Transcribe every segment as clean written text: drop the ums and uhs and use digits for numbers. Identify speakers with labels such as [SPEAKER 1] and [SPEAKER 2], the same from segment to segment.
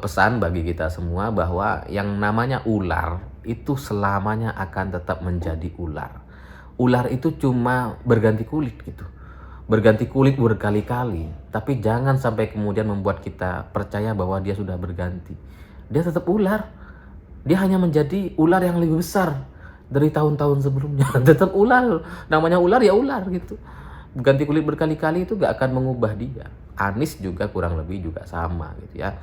[SPEAKER 1] pesan bagi kita semua bahwa yang namanya ular itu selamanya akan tetap menjadi ular. Ular itu cuma berganti kulit gitu. Berganti kulit berkali-kali, tapi jangan sampai kemudian membuat kita percaya bahwa dia sudah berganti. Dia tetap ular. Dia hanya menjadi ular yang lebih besar dari tahun-tahun sebelumnya. Tetap ular. Namanya ular ya ular gitu. Ganti kulit berkali-kali itu gak akan mengubah dia. Anies juga kurang lebih juga sama gitu ya.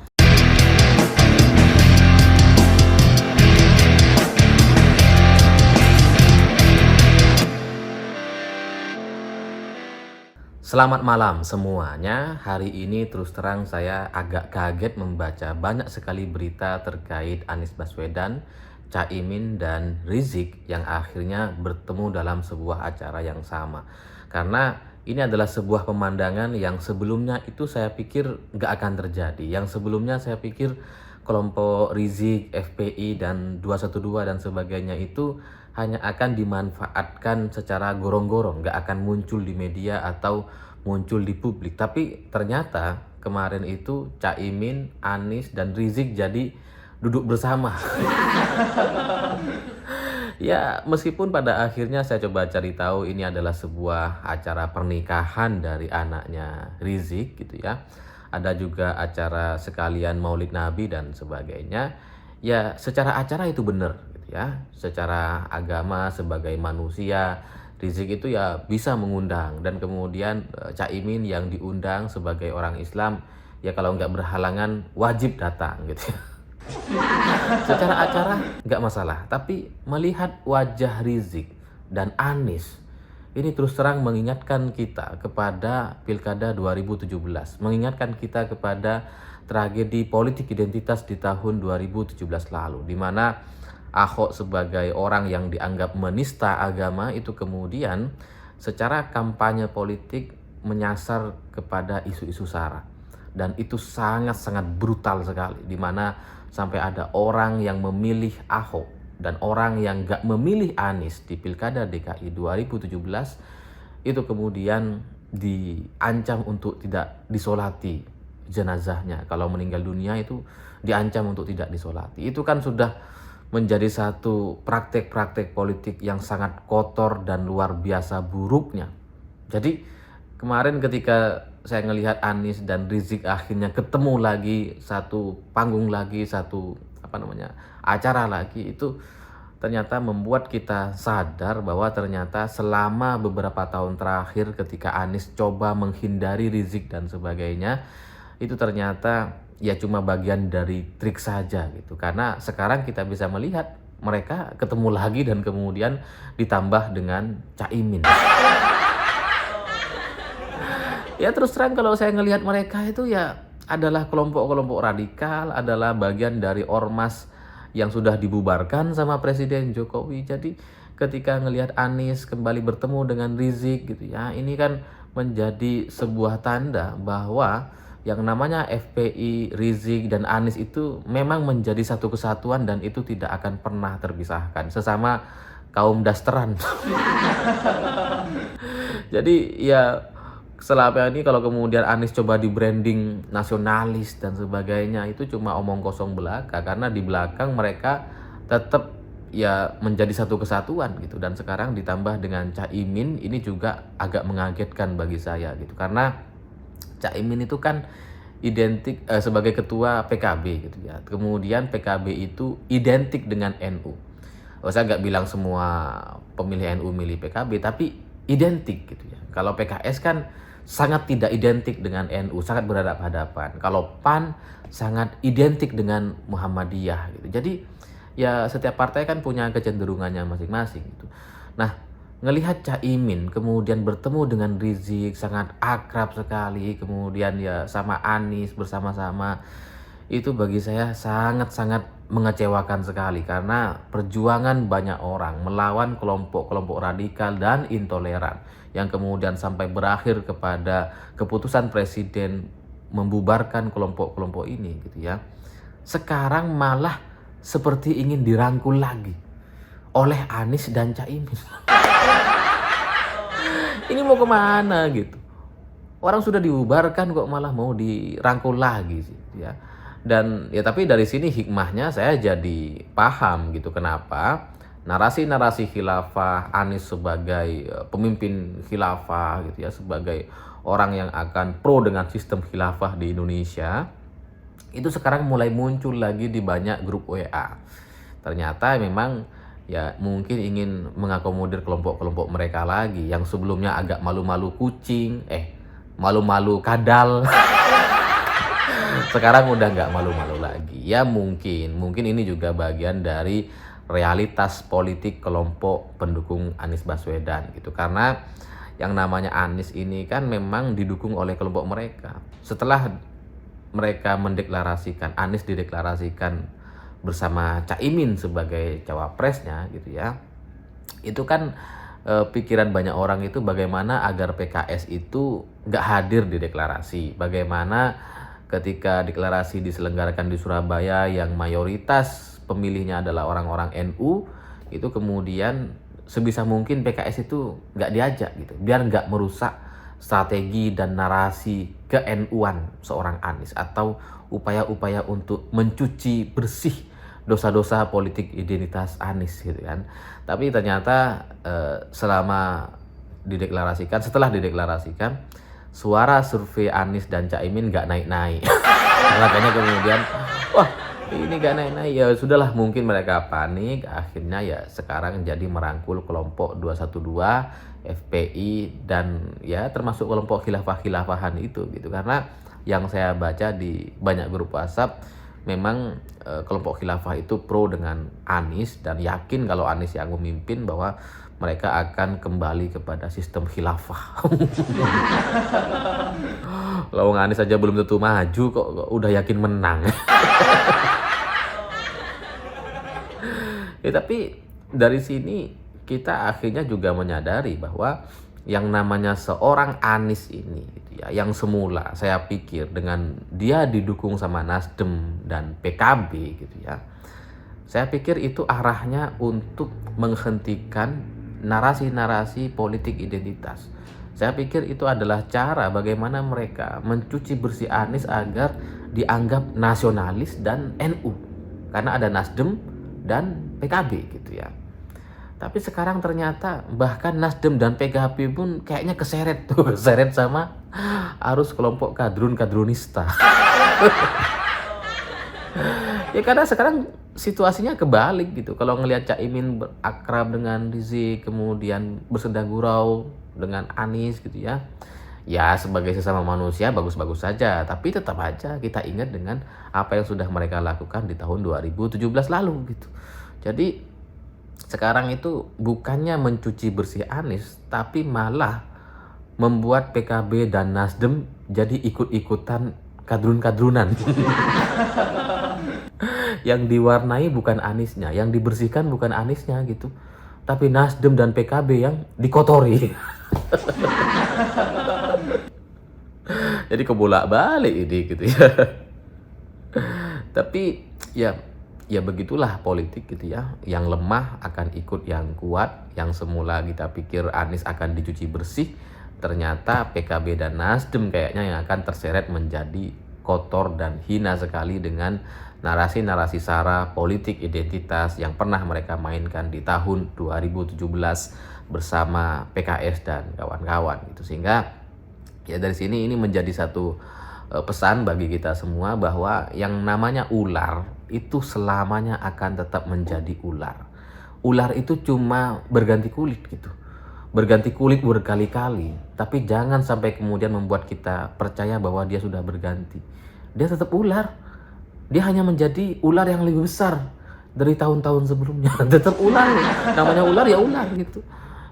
[SPEAKER 1] Selamat malam semuanya. Hari ini terus terang saya agak kaget membaca banyak sekali berita terkait Anies Baswedan, Caimin, dan Rizik yang akhirnya bertemu dalam sebuah acara yang sama. Karena ini adalah sebuah pemandangan yang sebelumnya itu saya pikir nggak akan terjadi. Yang sebelumnya saya pikir kelompok Rizik, FPI, dan 212 dan sebagainya itu hanya akan dimanfaatkan secara gorong-gorong, nggak akan muncul di media atau muncul di publik. Tapi ternyata kemarin itu Caimin, Anies, dan Rizik jadi duduk bersama. Ya, meskipun pada akhirnya saya coba cari tahu ini adalah sebuah acara pernikahan dari anaknya Rizik gitu ya. Ada juga acara sekalian Maulid Nabi dan sebagainya. Ya, secara acara itu benar gitu ya. Secara agama sebagai manusia, Rizik itu ya bisa mengundang, dan kemudian Caimin yang diundang sebagai orang Islam ya kalau nggak berhalangan wajib datang gitu ya. Secara acara nggak masalah, tapi melihat wajah Rizik dan Anies ini terus terang mengingatkan kita kepada Pilkada 2017, mengingatkan kita kepada tragedi politik identitas di tahun 2017 lalu, di mana Ahok sebagai orang yang dianggap menista agama itu kemudian secara kampanye politik menyasar kepada isu-isu SARA. Dan itu sangat-sangat brutal sekali, di mana sampai ada orang yang memilih Ahok dan orang yang gak memilih Anies di Pilkada DKI 2017 itu kemudian diancam untuk tidak disolati jenazahnya. Kalau meninggal dunia itu diancam untuk tidak disolati. Itu kan sudah menjadi satu praktek-praktek politik yang sangat kotor dan luar biasa buruknya. Jadi kemarin ketika saya ngelihat Anies dan Rizik akhirnya ketemu lagi, satu panggung lagi, satu acara lagi, itu ternyata membuat kita sadar bahwa ternyata selama beberapa tahun terakhir ketika Anies coba menghindari Rizik dan sebagainya, itu ternyata ya cuma bagian dari trik saja gitu. Karena sekarang kita bisa melihat mereka ketemu lagi dan kemudian ditambah dengan Caimin. Ya terus terang kalau saya ngelihat mereka itu ya adalah kelompok-kelompok radikal, adalah bagian dari ormas yang sudah dibubarkan sama Presiden Jokowi. Jadi ketika ngelihat Anies kembali bertemu dengan Rizik gitu ya, ini kan menjadi sebuah tanda bahwa yang namanya FPI, Rizik, dan Anies itu memang menjadi satu kesatuan dan itu tidak akan pernah terpisahkan. Sesama kaum dasteran. Jadi ya selama ini kalau kemudian Anies coba di branding nasionalis dan sebagainya itu cuma omong kosong belaka, karena di belakang mereka tetap ya menjadi satu kesatuan gitu. Dan sekarang ditambah dengan Caimin, ini juga agak mengagetkan bagi saya gitu, karena Caimin itu kan identik sebagai ketua PKB gitu ya. Kemudian PKB itu identik dengan NU. Saya nggak bilang semua pemilih NU milih PKB, tapi identik gitu ya. Kalau PKS kan sangat tidak identik dengan NU, sangat berhadapan-hadapan. Kalau PAN sangat identik dengan Muhammadiyah gitu. Jadi ya setiap partai kan punya kecenderungannya masing-masing gitu. Nah, ngelihat Caimin kemudian bertemu dengan Rizik sangat akrab sekali, kemudian ya sama Anies bersama-sama, itu bagi saya sangat-sangat mengecewakan sekali, karena perjuangan banyak orang melawan kelompok-kelompok radikal dan intoleran yang kemudian sampai berakhir kepada keputusan Presiden membubarkan kelompok-kelompok ini gitu ya. Sekarang malah seperti ingin dirangkul lagi oleh Anies dan Caimin. Ini mau kemana gitu? Orang sudah dibubarkan kok malah mau dirangkul lagi sih ya. Dan ya tapi dari sini hikmahnya saya jadi paham gitu kenapa narasi-narasi khilafah, Anies sebagai pemimpin khilafah gitu ya, sebagai orang yang akan pro dengan sistem khilafah di Indonesia, itu sekarang mulai muncul lagi di banyak grup WA. Ternyata memang ya mungkin ingin mengakomodir kelompok-kelompok mereka lagi yang sebelumnya agak malu-malu kucing, malu-malu kadal. Sekarang udah nggak malu-malu lagi. Ya mungkin ini juga bagian dari realitas politik kelompok pendukung Anies Baswedan gitu. Karena yang namanya Anies ini kan memang didukung oleh kelompok mereka. Setelah mereka mendeklarasikan, Anies dideklarasikan bersama Caimin sebagai cawapresnya gitu ya. Itu kan pikiran banyak orang itu bagaimana agar PKS itu nggak hadir di deklarasi. Bagaimana ketika deklarasi diselenggarakan di Surabaya yang mayoritas pemilihnya adalah orang-orang NU, itu kemudian sebisa mungkin PKS itu nggak diajak gitu, biar nggak merusak strategi dan narasi ke-NU-an seorang Anies atau upaya-upaya untuk mencuci bersih dosa-dosa politik identitas Anies gitu kan. Tapi ternyata setelah dideklarasikan, suara survei Anies dan Caimin nggak naik-naik. Makanya kemudian, wah ini nggak naik-naik, ya sudahlah, mungkin mereka panik. Akhirnya ya sekarang jadi merangkul kelompok 212, FPI, dan ya termasuk kelompok khilafah-khilafahan itu gitu. Karena yang saya baca di banyak grup WhatsApp, memang kelompok khilafah itu pro dengan Anies dan yakin kalau Anies yang memimpin bahwa mereka akan kembali kepada sistem khilafah. Kalau Anies saja belum tentu maju kok udah yakin menang. Ya, tapi dari sini kita akhirnya juga menyadari bahwa yang namanya seorang Anies ini gitu ya, yang semula saya pikir dengan dia didukung sama Nasdem dan PKB gitu ya, saya pikir itu arahnya untuk menghentikan narasi-narasi politik identitas. Saya pikir itu adalah cara bagaimana mereka mencuci bersih Anies agar dianggap nasionalis dan NU. Karena ada Nasdem dan PKB gitu ya. Tapi sekarang ternyata bahkan Nasdem dan PKB pun kayaknya keseret sama arus kelompok kadrun-kadrunista. Ya karena sekarang situasinya kebalik gitu. Kalau ngelihat Caimin akrab dengan Rizik, kemudian bersenda gurau dengan Anies gitu ya. Ya sebagai sesama manusia bagus-bagus saja, tapi tetap aja kita ingat dengan apa yang sudah mereka lakukan di tahun 2017 lalu gitu. Jadi sekarang itu bukannya mencuci bersih Anies, tapi malah membuat PKB dan Nasdem jadi ikut-ikutan kadrun-kadrunan. Yang diwarnai bukan Aniesnya, yang dibersihkan bukan Aniesnya gitu, tapi Nasdem dan PKB yang dikotori. Jadi kebolak-balik ini gitu ya. Tapi ya begitulah politik gitu ya. Yang lemah akan ikut yang kuat. Yang semula kita pikir Anies akan dicuci bersih, ternyata PKB dan Nasdem kayaknya yang akan terseret menjadi kotor dan hina sekali dengan narasi-narasi sara politik identitas yang pernah mereka mainkan di tahun 2017 bersama PKS dan kawan-kawan gitu. Sehingga ya dari sini ini menjadi satu pesan bagi kita semua bahwa yang namanya ular itu selamanya akan tetap menjadi ular. Ular itu cuma berganti kulit gitu. Berganti kulit berkali-kali, tapi jangan sampai kemudian membuat kita percaya bahwa dia sudah berganti. Dia tetap ular. Dia hanya menjadi ular yang lebih besar dari tahun-tahun sebelumnya. Tetap ular. Namanya ular ya ular gitu.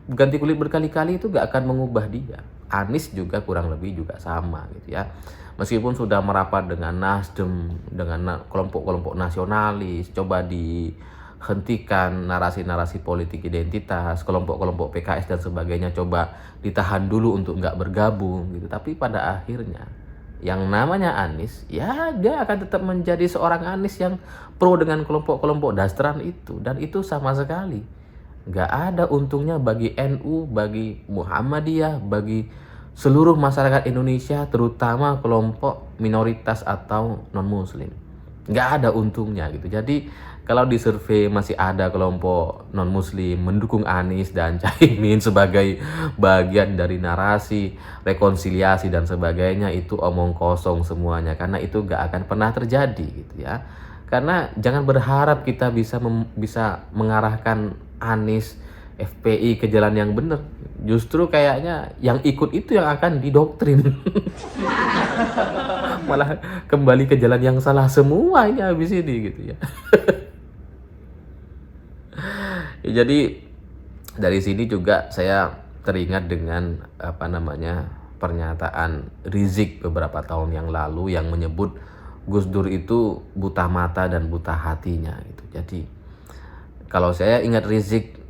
[SPEAKER 1] Ganti kulit berkali-kali itu gak akan mengubah dia. Anies juga kurang lebih juga sama gitu ya. Meskipun sudah merapat dengan Nasdem, dengan kelompok-kelompok nasionalis, coba dihentikan narasi-narasi politik identitas, kelompok-kelompok PKS dan sebagainya coba ditahan dulu untuk nggak bergabung gitu. Tapi pada akhirnya yang namanya Anies, ya dia akan tetap menjadi seorang Anies yang pro dengan kelompok-kelompok dasteran itu. Dan itu sama sekali nggak ada untungnya bagi NU, bagi Muhammadiyah, bagi seluruh masyarakat Indonesia, terutama kelompok minoritas atau non-muslim. nggak ada untungnya gitu. Jadi kalau di survei masih ada kelompok non muslim mendukung Anies dan Caimin sebagai bagian dari narasi rekonsiliasi dan sebagainya, itu omong kosong semuanya, karena itu nggak akan pernah terjadi gitu ya. Karena jangan berharap kita bisa mengarahkan Anies FPI ke jalan yang benar. Justru kayaknya yang ikut itu yang akan didoktrin. Malah kembali ke jalan yang salah semuanya habis ini gitu ya. Ya, jadi dari sini juga saya teringat dengan pernyataan Rizik beberapa tahun yang lalu yang menyebut Gus Dur itu buta mata dan buta hatinya gitu. Jadi kalau saya ingat Rizik,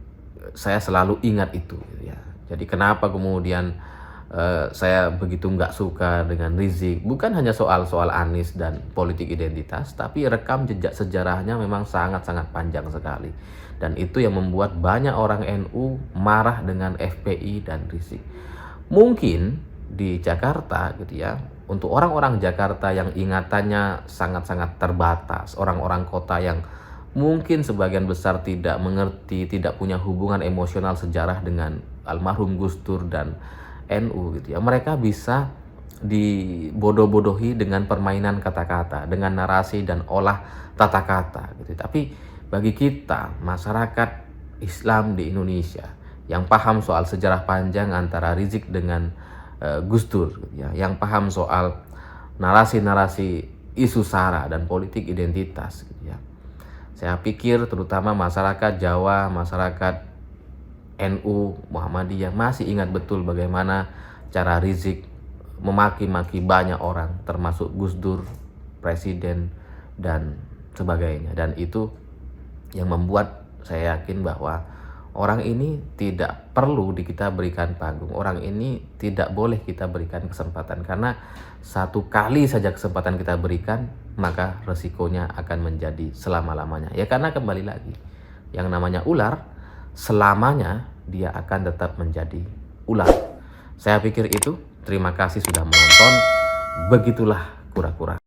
[SPEAKER 1] saya selalu ingat itu gitu ya. Jadi kenapa kemudian saya begitu nggak suka dengan Rizik, bukan hanya soal Anies dan politik identitas, tapi rekam jejak sejarahnya memang sangat-sangat panjang sekali. Dan itu yang membuat banyak orang NU marah dengan FPI dan Rizik. Mungkin di Jakarta gitu ya, untuk orang-orang Jakarta yang ingatannya sangat-sangat terbatas, orang-orang kota yang mungkin sebagian besar tidak mengerti, tidak punya hubungan emosional sejarah dengan almarhum Gus Dur dan NU gitu ya, mereka bisa dibodoh-bodohi dengan permainan kata-kata, dengan narasi dan olah tata kata gitu. Tapi bagi kita masyarakat Islam di Indonesia yang paham soal sejarah panjang antara Rizik dengan Gus Dur gitu ya, yang paham soal narasi-narasi isu sara dan politik identitas gitu ya, saya pikir terutama masyarakat Jawa, masyarakat NU, Muhammadiyah masih ingat betul bagaimana cara Rizik memaki-maki banyak orang, termasuk Gus Dur, presiden, dan sebagainya. Dan itu yang membuat saya yakin bahwa orang ini tidak perlu kita berikan panggung, orang ini tidak boleh kita berikan kesempatan, karena satu kali saja kesempatan kita berikan, maka resikonya akan menjadi selama-lamanya. Ya karena kembali lagi, yang namanya ular selamanya dia akan tetap menjadi ular. Saya pikir itu. Terima kasih sudah menonton. Begitulah kura-kura.